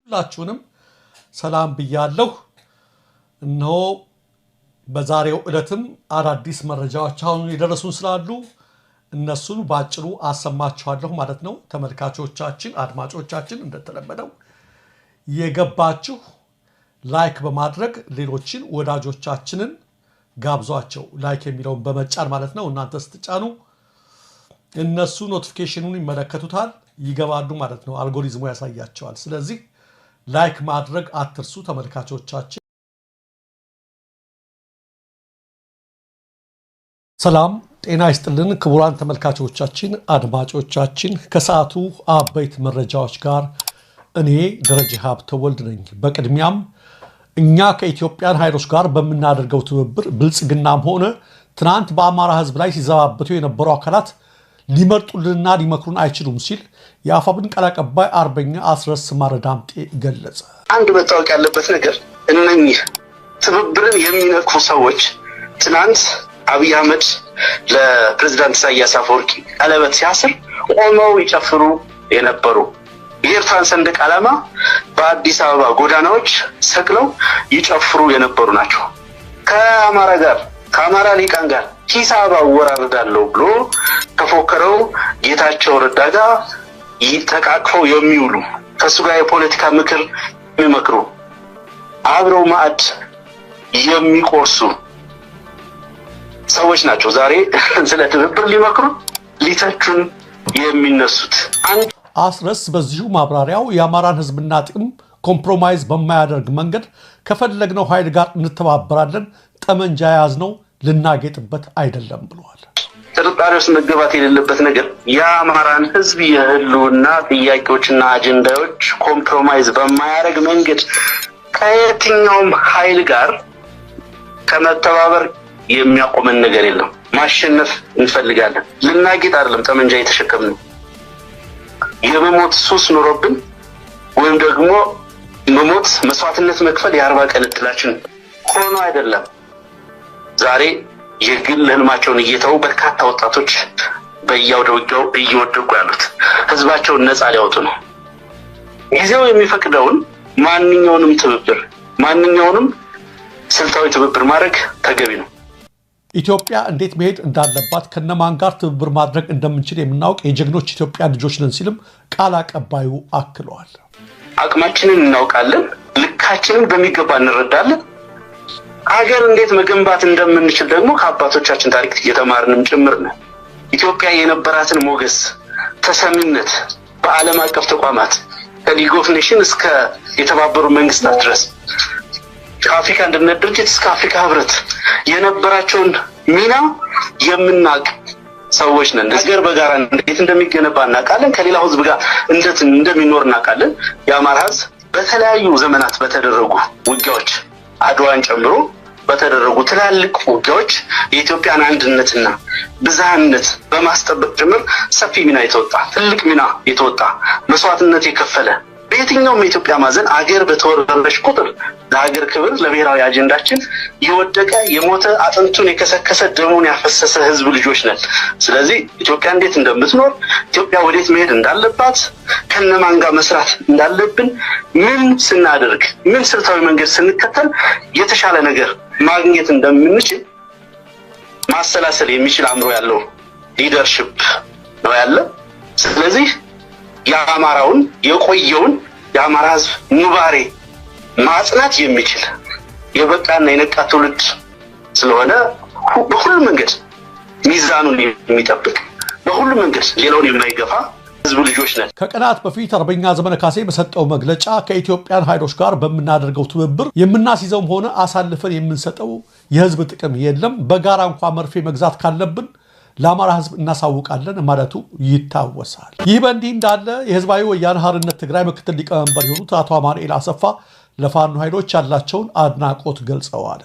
ሁላችሁንም ሰላም ብያለሁ። እነሆ በዛሬው ዕለትም አዳዲስ መረጃዎች አሁን የደረሱን ስላሉ እነሱን ባጭሩ አሰማችኋለሁ ማለት ነው። ተመልካቾቻችን፣ አድማጮቻችን እንደተለመደው የገባችሁ ላይክ በማድረግ ሌሎችን ወዳጆቻችንን ጋብዟቸው። ላይክ የሚለውን በመጫን ማለት ነው። እናንተ ስትጫኑ እነሱ ኖቲፊኬሽኑን ይመለከቱታል፣ ይገባሉ ማለት ነው። አልጎሪዝሙ ያሳያቸዋል። ስለዚህ ላይክ ማድረግ አትርሱ ተመልካቾቻችን። ሰላም ጤና ይስጥልን ክቡራን ተመልካቾቻችን፣ አድማጮቻችን ከሰዓቱ አበይት መረጃዎች ጋር እኔ ደረጀ ሀብተወልድ ነኝ። በቅድሚያም እኛ ከኢትዮጵያን ኃይሎች ጋር በምናደርገው ትብብር ብልጽግናም ሆነ ትናንት በአማራ ሕዝብ ላይ ሲዘባበቱ የነበሩ አካላት ሊመርጡልንና ሊመክሩን አይችሉም ሲል የአፋብን ቃል አቀባይ አርበኛ አስረስ ማረዳምጤ ገለጸ። አንድ መታወቅ ያለበት ነገር እነኚህ ትብብርን የሚነኩ ሰዎች ትናንት አብይ አህመድ ለፕሬዝዳንት ኢሳያስ አፈወርቂ ቀለበት ሲያስር ቆመው ይጨፍሩ የነበሩ የኤርትራን ሰንደቅ ዓላማ በአዲስ አበባ ጎዳናዎች ሰቅለው ይጨፍሩ የነበሩ ናቸው። ከአማራ ጋር ከአማራ ሊቃን ጋር ሂሳብ አወራርዳለሁ ብሎ ከፎከረው ጌታቸው ረዳ ጋር ተቃቅፈው የሚውሉ ከሱ ጋር የፖለቲካ ምክር የሚመክሩ አብረው ማዕድ የሚቆርሱ ሰዎች ናቸው ዛሬ ስለ ትብብር ሊመክሩ ሊተቹን የሚነሱት። አስረስ በዚሁ ማብራሪያው የአማራን ሕዝብና ጥቅም ኮምፕሮማይዝ በማያደርግ መንገድ ከፈለግነው ኃይል ጋር እንተባበራለን፣ ጠመንጃ ያዝነው ልናጌጥበት አይደለም ብለዋል። ጥርጣሬ ውስጥ መገባት የሌለበት ነገር የአማራን ሕዝብ የህልውና ጥያቄዎችና አጀንዳዎች ኮምፕሮማይዝ በማያደርግ መንገድ ከየትኛውም ኃይል ጋር ከመተባበር የሚያቆመን ነገር የለም። ማሸነፍ እንፈልጋለን። ልናጌጥ አይደለም ጠመንጃ የተሸከምነው። የመሞት ሱስ ኖሮብን ወይም ደግሞ መሞት መስዋዕትነት መክፈል የ40 ቀን እድላችን ሆኖ አይደለም። ዛሬ የግል ህልማቸውን እየተው በርካታ ወጣቶች በየአውደ ውጊያው እየወደቁ ያሉት ህዝባቸውን ነፃ ሊያወጡ ነው። ጊዜው የሚፈቅደውን ማንኛውንም ትብብር ማንኛውንም ስልታዊ ትብብር ማድረግ ተገቢ ነው። ኢትዮጵያ እንዴት መሄድ እንዳለባት ከነማን ጋር ትብብር ማድረግ እንደምንችል የምናውቅ የጀግኖች ኢትዮጵያ ልጆች ነን ሲልም ቃል አቀባዩ አክለዋል። አቅማችንን እናውቃለን፣ ልካችንን በሚገባ እንረዳለን። ሀገር እንዴት መገንባት እንደምንችል ደግሞ ከአባቶቻችን ታሪክ እየተማርንም ጭምር ነው። ኢትዮጵያ የነበራትን ሞገስ፣ ተሰሚነት በዓለም አቀፍ ተቋማት ከሊግ ኦፍ ኔሽን እስከ የተባበሩ መንግስታት ድረስ ከአፍሪካ አንድነት ድርጅት እስከ አፍሪካ ህብረት የነበራቸውን ሚና የምናውቅ ሰዎች ነን። ሀገር በጋራ እንዴት እንደሚገነባ እናውቃለን። ከሌላው ህዝብ ጋር እንዴት እንደሚኖር እናውቃለን። የአማራ ህዝብ በተለያዩ ዘመናት በተደረጉ ውጊያዎች አድዋን ጨምሮ በተደረጉ ትላልቅ ውጊያዎች የኢትዮጵያን አንድነትና ብዝሃነት በማስጠበቅ ጭምር ሰፊ ሚና የተወጣ ትልቅ ሚና የተወጣ መስዋዕትነት የከፈለ በየትኛውም የኢትዮጵያ ማዕዘን አገር በተወረረች ቁጥር ለሀገር ክብር ለብሔራዊ አጀንዳችን የወደቀ የሞተ አጥንቱን የከሰከሰ ደሙን ያፈሰሰ ህዝብ ልጆች ነን። ስለዚህ ኢትዮጵያ እንዴት እንደምትኖር ኢትዮጵያ ወዴት መሄድ እንዳለባት ከነማን ጋር መስራት እንዳለብን ምን ስናደርግ ምን ስልታዊ መንገድ ስንከተል የተሻለ ነገር ማግኘት እንደምንችል ማሰላሰል የሚችል አእምሮ ያለው ሊደርሺፕ ነው ያለ። ስለዚህ የአማራውን የቆየውን የአማራ ህዝብ ኑባሬ ማጽናት የሚችል የበቃና የነቃ ትውልድ ስለሆነ በሁሉም መንገድ ሚዛኑን የሚጠብቅ በሁሉም መንገድ ሌላውን የማይገፋ ህዝብ ልጆች ነን። ከቀናት በፊት አርበኛ ዘመነ ካሴ በሰጠው መግለጫ ከኢትዮጵያን ኃይሎች ጋር በምናደርገው ትብብር የምናስይዘውም ሆነ አሳልፈን የምንሰጠው የህዝብ ጥቅም የለም፣ በጋራ እንኳን መርፌ መግዛት ካለብን ለአማራ ህዝብ እናሳውቃለን ማለቱ ይታወሳል። ይህ በእንዲህ እንዳለ የህዝባዊ ወያነ ሓርነት ትግራይ ምክትል ሊቀመንበር የሆኑት አቶ አማኑኤል አሰፋ ለፋኖ ኃይሎች ያላቸውን አድናቆት ገልጸዋል።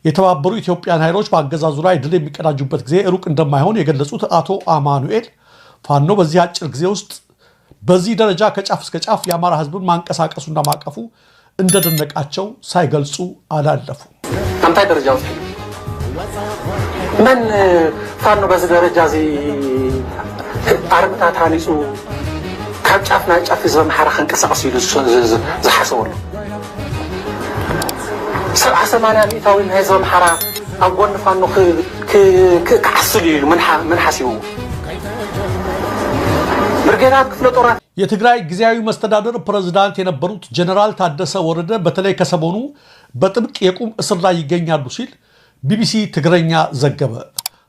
የተባበሩ ኢትዮጵያን ኃይሎች በአገዛዙ ላይ ድል የሚቀዳጁበት ጊዜ ሩቅ እንደማይሆን የገለጹት አቶ አማኑኤል ፋኖ በዚህ አጭር ጊዜ ውስጥ በዚህ ደረጃ ከጫፍ እስከ ጫፍ የአማራ ህዝብን ማንቀሳቀሱና ማቀፉ እንደደነቃቸው ሳይገልጹ አላለፉም። አንታይ ደረጃው من فانو بس درجة زي أرمتا تانيسو ካብ ጫፍ ናብ ጫፍ ህዝቢ ኣምሓራ ክንቀሳቀስ ኢሉ ዝሓሰበሉ 70-80 ሚእታዊ ናይ ህዝቢ ኣምሓራ ኣብ ጎኒ ፋኖ ክዓስሉ ኢሉ ምን ሓሲቡ ብርጌዳት ክፍለ ጦራት የትግራይ ጊዜያዊ መስተዳድር ፕሬዝዳንት የነበሩት ጀነራል ታደሰ ወረደ በተለይ ከሰሞኑ በጥብቅ የቁም እስር ላይ ይገኛሉ ሲል ቢቢሲ ትግረኛ ዘገበ።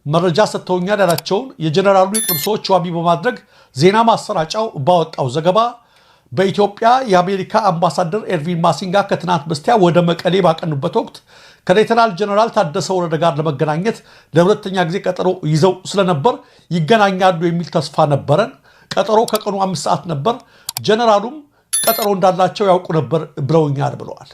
መረጃ ሰጥተውኛል ያላቸውን የጀነራሉ የቅርብ ሰዎች ዋቢ በማድረግ ዜና ማሰራጫው ባወጣው ዘገባ በኢትዮጵያ የአሜሪካ አምባሳደር ኤርቪን ማሲንጋ ከትናንት በስቲያ ወደ መቀሌ ባቀኑበት ወቅት ከሌተናል ጀነራል ታደሰ ወረደ ጋር ለመገናኘት ለሁለተኛ ጊዜ ቀጠሮ ይዘው ስለነበር ይገናኛሉ የሚል ተስፋ ነበረን። ቀጠሮ ከቀኑ 5 ሰዓት ነበር። ጀነራሉም ቀጠሮ እንዳላቸው ያውቁ ነበር ብለውኛል ብለዋል።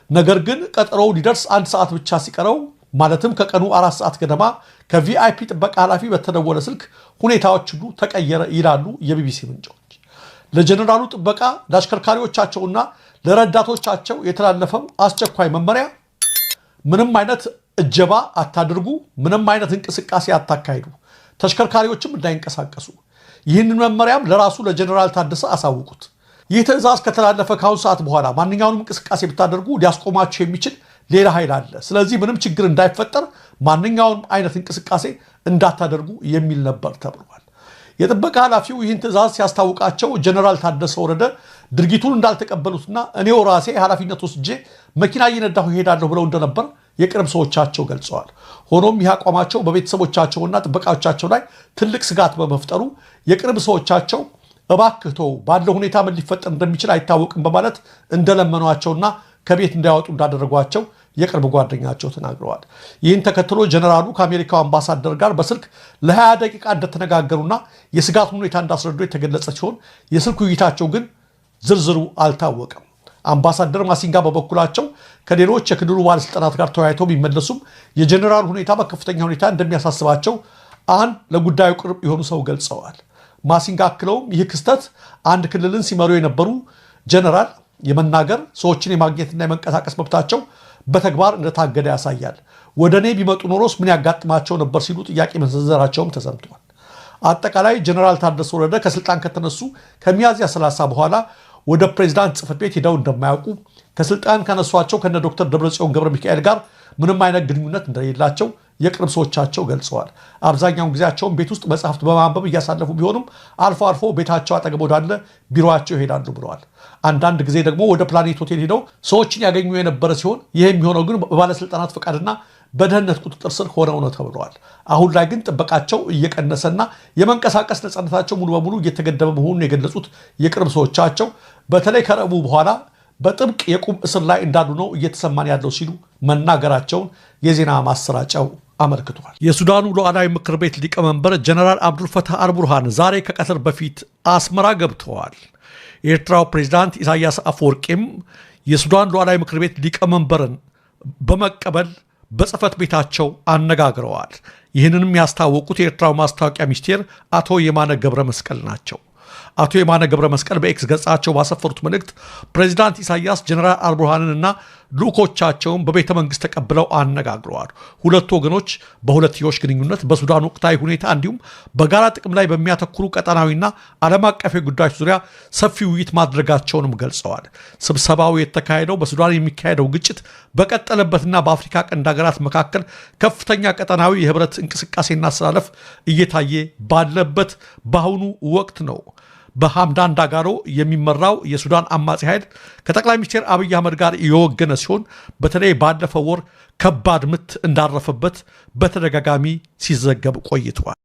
ነገር ግን ቀጠሮው ሊደርስ 1 ሰዓት ብቻ ሲቀረው ማለትም ከቀኑ 4 ሰዓት ገደማ ከቪአይፒ ጥበቃ ኃላፊ በተደወለ ስልክ ሁኔታዎች ሁሉ ተቀየረ ይላሉ የቢቢሲ ምንጮች። ለጀነራሉ ጥበቃ ለአሽከርካሪዎቻቸውና ለረዳቶቻቸው የተላለፈው አስቸኳይ መመሪያ ምንም አይነት እጀባ አታድርጉ፣ ምንም አይነት እንቅስቃሴ አታካሂዱ፣ ተሽከርካሪዎችም እንዳይንቀሳቀሱ። ይህንን መመሪያም ለራሱ ለጀነራል ታደሰ አሳውቁት። ይህ ትዕዛዝ ከተላለፈ ከአሁን ሰዓት በኋላ ማንኛውንም እንቅስቃሴ ብታደርጉ ሊያስቆማቸው የሚችል ሌላ ኃይል አለ። ስለዚህ ምንም ችግር እንዳይፈጠር ማንኛውንም አይነት እንቅስቃሴ እንዳታደርጉ የሚል ነበር ተብሏል። የጥበቃ ኃላፊው ይህን ትዕዛዝ ሲያስታውቃቸው ጀነራል ታደሰ ወረደ ድርጊቱን እንዳልተቀበሉትና እኔው ራሴ ኃላፊነት ወስጄ መኪና እየነዳሁ ይሄዳለሁ ብለው እንደነበር የቅርብ ሰዎቻቸው ገልጸዋል። ሆኖም ይህ አቋማቸው በቤተሰቦቻቸውና ጥበቃዎቻቸው ላይ ትልቅ ስጋት በመፍጠሩ የቅርብ ሰዎቻቸው እባክህ ተው፣ ባለው ሁኔታ ምን ሊፈጠር እንደሚችል አይታወቅም በማለት እንደለመኗቸውና ከቤት እንዳያወጡ እንዳደረጓቸው የቅርብ ጓደኛቸው ተናግረዋል። ይህን ተከትሎ ጀነራሉ ከአሜሪካው አምባሳደር ጋር በስልክ ለ20 ደቂቃ እንደተነጋገሩና የስጋቱን ሁኔታ እንዳስረዱ የተገለጸ ሲሆን የስልክ ውይይታቸው ግን ዝርዝሩ አልታወቀም። አምባሳደር ማሲንጋ በበኩላቸው ከሌሎች የክልሉ ባለስልጣናት ጋር ተወያይተው ቢመለሱም የጀነራሉ ሁኔታ በከፍተኛ ሁኔታ እንደሚያሳስባቸው አንድ ለጉዳዩ ቅርብ የሆኑ ሰው ገልጸዋል። ማሲንጋ አክለውም ይህ ክስተት አንድ ክልልን ሲመሩ የነበሩ ጀነራል የመናገር ሰዎችን የማግኘትና የመንቀሳቀስ መብታቸው በተግባር እንደታገደ ያሳያል። ወደ እኔ ቢመጡ ኖሮስ ምን ያጋጥማቸው ነበር ሲሉ ጥያቄ መሰንዘራቸውም ተሰምቷል። አጠቃላይ ጀነራል ታደሰ ወረደ ከስልጣን ከተነሱ ከሚያዝያ 30 በኋላ ወደ ፕሬዝዳንት ጽሕፈት ቤት ሄደው እንደማያውቁ ከስልጣን ከነሷቸው ከነ ዶክተር ደብረጽዮን ገብረ ሚካኤል ጋር ምንም አይነት ግንኙነት እንደሌላቸው የቅርብ ሰዎቻቸው ገልጸዋል። አብዛኛውን ጊዜያቸውን ቤት ውስጥ መጽሐፍት በማንበብ እያሳለፉ ቢሆኑም አልፎ አልፎ ቤታቸው አጠገብ ወዳለ ቢሮአቸው ይሄዳሉ ብለዋል። አንዳንድ ጊዜ ደግሞ ወደ ፕላኔት ሆቴል ሄደው ሰዎችን ያገኙ የነበረ ሲሆን ይህ የሚሆነው ግን በባለስልጣናት ፈቃድና በደህንነት ቁጥጥር ስር ሆነው ነው ተብለዋል። አሁን ላይ ግን ጥበቃቸው እየቀነሰና የመንቀሳቀስ ነፃነታቸው ሙሉ በሙሉ እየተገደበ መሆኑን የገለጹት የቅርብ ሰዎቻቸው በተለይ ከረቡዕ በኋላ በጥብቅ የቁም እስር ላይ እንዳሉ ነው እየተሰማን ያለው ሲሉ መናገራቸውን የዜና ማሰራጫው አመልክቷል። የሱዳኑ ሉዓላዊ ምክር ቤት ሊቀመንበር ጀነራል አብዱልፈታህ አልቡርሃን ዛሬ ከቀትር በፊት አስመራ ገብተዋል። የኤርትራው ፕሬዝዳንት ኢሳያስ አፈወርቂም የሱዳን ሉዓላዊ ምክር ቤት ሊቀመንበርን በመቀበል በጽህፈት ቤታቸው አነጋግረዋል። ይህንንም ያስታወቁት የኤርትራው ማስታወቂያ ሚኒስቴር አቶ የማነ ገብረ መስቀል ናቸው። አቶ የማነ ገብረ መስቀል በኤክስ ገጻቸው ባሰፈሩት መልእክት ፕሬዚዳንት ኢሳያስ ጀነራል አልቡርሃንንና ልዑኮቻቸውን በቤተ መንግስት ተቀብለው አነጋግረዋል። ሁለቱ ወገኖች በሁለትዮሽ ግንኙነት፣ በሱዳን ወቅታዊ ሁኔታ እንዲሁም በጋራ ጥቅም ላይ በሚያተኩሩ ቀጠናዊና ዓለም አቀፍ ጉዳዮች ዙሪያ ሰፊ ውይይት ማድረጋቸውንም ገልጸዋል። ስብሰባው የተካሄደው በሱዳን የሚካሄደው ግጭት በቀጠለበትና በአፍሪካ ቀንድ ሀገራት መካከል ከፍተኛ ቀጠናዊ የህብረት እንቅስቃሴና አስተላለፍ እየታየ ባለበት በአሁኑ ወቅት ነው። በሐምዳን ዳጋሎ የሚመራው የሱዳን አማጺ ኃይል ከጠቅላይ ሚኒስትር አብይ አህመድ ጋር የወገነ ሲሆን በተለይ ባለፈው ወር ከባድ ምት እንዳረፈበት በተደጋጋሚ ሲዘገብ ቆይቷል።